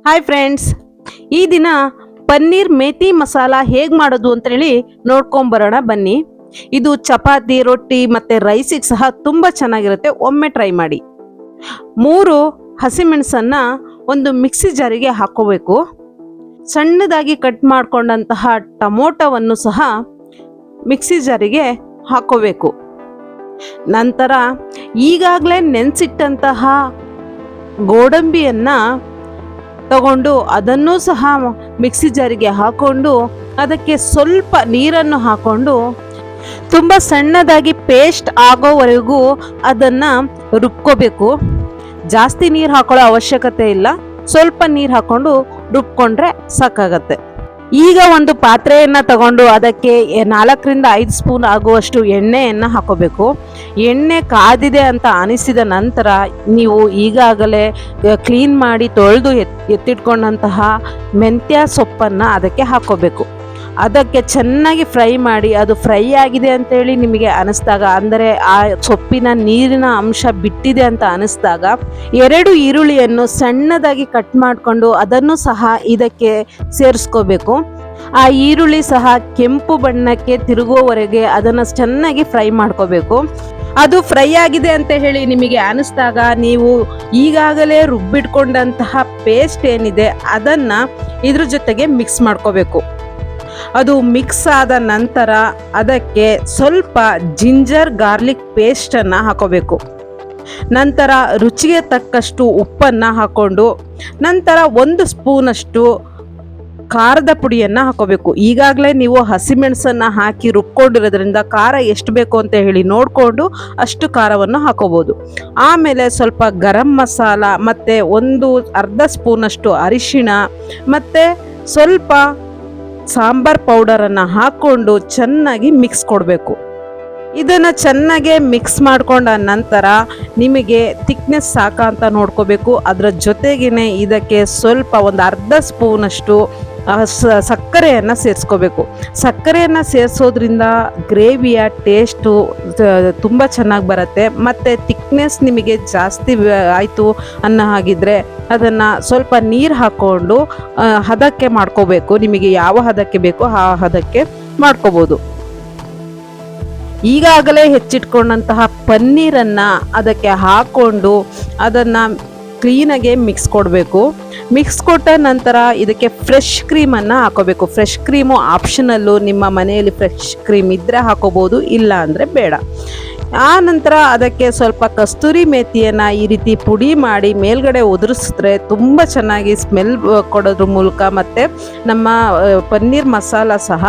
Hi friends, ಈ ದಿನ ಪನ್ನೀರ್ ಮೇಥಿ ಮಸಾಲ ಹೇಗೆ ಮಾಡೋದು ಅಂತೇಳಿ ನೋಡ್ಕೊಂಬರೋಣ ಬನ್ನಿ. ಇದು ಚಪಾತಿ, ರೊಟ್ಟಿ ಮತ್ತು ರೈಸಿಗೆ ಸಹ ತುಂಬ ಚೆನ್ನಾಗಿರುತ್ತೆ. ಒಮ್ಮೆ ಟ್ರೈ ಮಾಡಿ. 3 ಹಸಿಮೆಣಸನ್ನು ಒಂದು ಮಿಕ್ಸಿ ಜಾರಿಗೆ ಹಾಕೋಬೇಕು. ಸಣ್ಣದಾಗಿ ಕಟ್ ಮಾಡ್ಕೊಂಡಂತಹ ಟೊಮೊಟೊವನ್ನು ಸಹ ಮಿಕ್ಸಿ ಜಾರಿಗೆ ಹಾಕೋಬೇಕು. ನಂತರ ಈಗಾಗಲೇ ನೆನೆಸಿಟ್ಟಂತಹ ಗೋಡಂಬಿಯನ್ನು ತಗೊಂಡು ಅದನ್ನು ಸಹ ಮಿಕ್ಸಿ ಜಾರಿಗೆ ಹಾಕೊಂಡು ಅದಕ್ಕೆ ಸ್ವಲ್ಪ ನೀರನ್ನು ಹಾಕೊಂಡು ತುಂಬ ಸಣ್ಣದಾಗಿ ಪೇಸ್ಟ್ ಆಗೋವರೆಗೂ ಅದನ್ನು ರುಬ್ಕೋಬೇಕು. ಜಾಸ್ತಿ ನೀರು ಹಾಕೊಳ್ಳೋ ಅವಶ್ಯಕತೆ ಇಲ್ಲ, ಸ್ವಲ್ಪ ನೀರು ಹಾಕೊಂಡು ರುಬ್ಕೊಂಡ್ರೆ ಸಾಕಾಗತ್ತೆ. ಈಗ ಒಂದು ಪಾತ್ರೆಯನ್ನು ತಗೊಂಡು ಅದಕ್ಕೆ 4 ರಿಂದ 5 ಸ್ಪೂನ್ ಆಗುವಷ್ಟು ಎಣ್ಣೆಯನ್ನು ಹಾಕೋಬೇಕು. ಎಣ್ಣೆ ಕಾದಿದೆ ಅಂತ ಅನಿಸಿದ ನಂತರ ನೀವು ಈಗಾಗಲೇ ಕ್ಲೀನ್ ಮಾಡಿ ತೊಳೆದು ಎತ್ತಿಟ್ಕೊಂಡಂತಹ ಮೆಂತ್ಯ ಸೊಪ್ಪನ್ನು ಅದಕ್ಕೆ ಹಾಕೋಬೇಕು. ಅದಕ್ಕೆ ಚೆನ್ನಾಗಿ ಫ್ರೈ ಮಾಡಿ, ಅದು ಫ್ರೈ ಆಗಿದೆ ಅಂತೇಳಿ ನಿಮಗೆ ಅನಿಸ್ದಾಗ, ಅಂದರೆ ಆ ಸೊಪ್ಪಿನ ನೀರಿನ ಅಂಶ ಬಿಟ್ಟಿದೆ ಅಂತ ಅನಿಸ್ದಾಗ 2 ಈರುಳ್ಳಿಯನ್ನು ಸಣ್ಣದಾಗಿ ಕಟ್ ಮಾಡಿಕೊಂಡು ಅದನ್ನು ಸಹ ಇದಕ್ಕೆ ಸೇರಿಸ್ಕೋಬೇಕು. ಆ ಈರುಳ್ಳಿ ಸಹ ಕೆಂಪು ಬಣ್ಣಕ್ಕೆ ತಿರುಗುವವರೆಗೆ ಅದನ್ನು ಚೆನ್ನಾಗಿ ಫ್ರೈ ಮಾಡ್ಕೋಬೇಕು. ಅದು ಫ್ರೈ ಆಗಿದೆ ಅಂತ ಹೇಳಿ ನಿಮಗೆ ಅನಿಸ್ದಾಗ ನೀವು ಈಗಾಗಲೇ ರುಬ್ಬಿಟ್ಕೊಂಡಂತಹ ಪೇಸ್ಟ್ ಏನಿದೆ ಅದನ್ನು ಇದ್ರ ಜೊತೆಗೆ ಮಿಕ್ಸ್ ಮಾಡ್ಕೋಬೇಕು. ಅದು ಮಿಕ್ಸ್ ಆದ ನಂತರ ಅದಕ್ಕೆ ಸ್ವಲ್ಪ ಜಿಂಜರ್ ಗಾರ್ಲಿಕ್ ಪೇಸ್ಟನ್ನು ಹಾಕೋಬೇಕು. ನಂತರ ರುಚಿಗೆ ತಕ್ಕಷ್ಟು ಉಪ್ಪನ್ನು ಹಾಕ್ಕೊಂಡು ನಂತರ 1 ಸ್ಪೂನಷ್ಟು ಖಾರದ ಪುಡಿಯನ್ನು ಹಾಕೋಬೇಕು. ಈಗಾಗಲೇ ನೀವು ಹಸಿಮೆಣಸನ್ನು ಹಾಕಿ ರುಬ್ಕೊಂಡಿರೋದ್ರಿಂದ ಖಾರ ಎಷ್ಟು ಬೇಕು ಅಂತ ಹೇಳಿ ನೋಡಿಕೊಂಡು ಅಷ್ಟು ಖಾರವನ್ನು ಹಾಕೋಬೋದು. ಆಮೇಲೆ ಸ್ವಲ್ಪ ಗರಂ ಮಸಾಲ ಮತ್ತು ಅರ್ಧ ಸ್ಪೂನಷ್ಟು ಅರಿಶಿಣ ಮತ್ತು ಸ್ವಲ್ಪ ಸಾಂಬಾರ್ ಪೌಡರನ್ನು ಹಾಕ್ಕೊಂಡು ಚೆನ್ನಾಗಿ ಮಿಕ್ಸ್ ಕೊಡಬೇಕು. ಇದನ್ನು ಚೆನ್ನಾಗಿ ಮಿಕ್ಸ್ ಮಾಡ್ಕೊಂಡ ನಂತರ ನಿಮಗೆ ಥಿಕ್ನೆಸ್ ಸಾಕಾ ಅಂತ ನೋಡ್ಕೋಬೇಕು. ಅದರ ಜೊತೆಗೇ ಇದಕ್ಕೆ ಸ್ವಲ್ಪ ಅರ್ಧ ಸ್ಪೂನಷ್ಟು ಸಕ್ಕರೆಯನ್ನು ಸೇರಿಸ್ಕೋಬೇಕು. ಸಕ್ಕರೆಯನ್ನು ಸೇರಿಸೋದ್ರಿಂದ ಗ್ರೇವಿಯ ಟೇಸ್ಟು ತುಂಬ ಚೆನ್ನಾಗಿ ಬರುತ್ತೆ. ಮತ್ತು ಥಿಕ್ನೆಸ್ ನಿಮಗೆ ಜಾಸ್ತಿ ಆಯಿತು ಅನ್ನೋ ಹಾಗಿದ್ರೆ ಅದನ್ನು ಸ್ವಲ್ಪ ನೀರು ಹಾಕ್ಕೊಂಡು ಹದಕ್ಕೆ ಮಾಡ್ಕೋಬೇಕು. ನಿಮಗೆ ಯಾವ ಹದಕ್ಕೆ ಬೇಕೋ ಆ ಹದಕ್ಕೆ ಮಾಡ್ಕೋಬೋದು. ಈಗಾಗಲೇ ಹೆಚ್ಚಿಟ್ಕೊಂಡಂತಹ ಪನ್ನೀರನ್ನು ಅದಕ್ಕೆ ಹಾಕ್ಕೊಂಡು ಅದನ್ನು ಕ್ಲೀನಾಗೆ ಮಿಕ್ಸ್ ಕೊಡಬೇಕು. ಮಿಕ್ಸ್ ಕೊಟ್ಟ ನಂತರ ಇದಕ್ಕೆ ಫ್ರೆಶ್ ಕ್ರೀಮನ್ನು ಹಾಕೋಬೇಕು. ಫ್ರೆಶ್ ಕ್ರೀಮು ಆಪ್ಷನಲ್ಲು, ನಿಮ್ಮ ಮನೆಯಲ್ಲಿ ಫ್ರೆಶ್ ಕ್ರೀಮ್ ಇದ್ದರೆ ಹಾಕೋಬೋದು, ಇಲ್ಲ ಅಂದರೆ ಬೇಡ. ಆ ನಂತರ ಅದಕ್ಕೆ ಸ್ವಲ್ಪ ಕಸ್ತೂರಿ ಮೇಥಿಯನ್ನು ಈ ರೀತಿ ಪುಡಿ ಮಾಡಿ ಮೇಲ್ಗಡೆ ಉದುರಿಸಿದ್ರೆ ತುಂಬ ಚೆನ್ನಾಗಿ ಸ್ಮೆಲ್ ಕೊಡೋದ್ರ ಮೂಲಕ ಮತ್ತು ನಮ್ಮ ಪನ್ನೀರ್ ಮಸಾಲ ಸಹ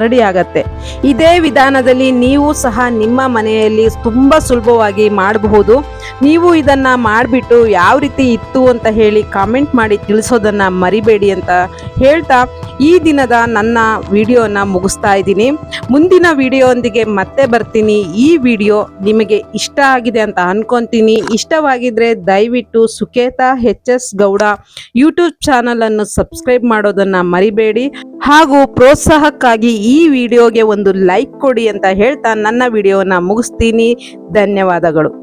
ರೆಡಿ ಆಗತ್ತೆ. ಇದೇ ವಿಧಾನದಲ್ಲಿ ನೀವು ಸಹ ನಿಮ್ಮ ಮನೆಯಲ್ಲಿ ತುಂಬ ಸುಲಭವಾಗಿ ಮಾಡಬಹುದು. ನೀವು ಇದನ್ನು ಮಾಡಿಬಿಟ್ಟು ಯಾವ ರೀತಿ ಇತ್ತು ಅಂತ ಹೇಳಿ ಕಾಮೆಂಟ್ ಮಾಡಿ ತಿಳಿಸೋದನ್ನು ಮರಿಬೇಡಿ ಅಂತ ಹೇಳ್ತಾ ಈ ದಿನದ ನನ್ನ ವಿಡಿಯೋನ ಮುಗಿಸ್ತಾ ಇದ್ದೀನಿ. ಮುಂದಿನ ವಿಡಿಯೋಂದಿಗೆ ಮತ್ತೆ ಬರ್ತೀನಿ. ಈ ವಿಡಿಯೋ ನಿಮಗೆ ಇಷ್ಟ ಆಗಿದೆ ಅಂತ ಅನ್ಕೊತೀನಿ. ಇಷ್ಟವಾಗಿದ್ದರೆ ದಯವಿಟ್ಟು ಸುಕೇತಾ HS ಗೌಡ ಯೂಟ್ಯೂಬ್ ಚಾನಲನ್ನು ಸಬ್ಸ್ಕ್ರೈಬ್ ಮಾಡೋದನ್ನು ಮರಿಬೇಡಿ. ಹಾಗೂ ಪ್ರೋತ್ಸಾಹಕ್ಕಾಗಿ ಈ ವಿಡಿಯೋಗೆ ಒಂದು ಲೈಕ್ ಕೊಡಿ ಅಂತ ಹೇಳ್ತಾ ನನ್ನ ವಿಡಿಯೋನ ಮುಗಿಸ್ತೀನಿ. ಧನ್ಯವಾದಗಳು.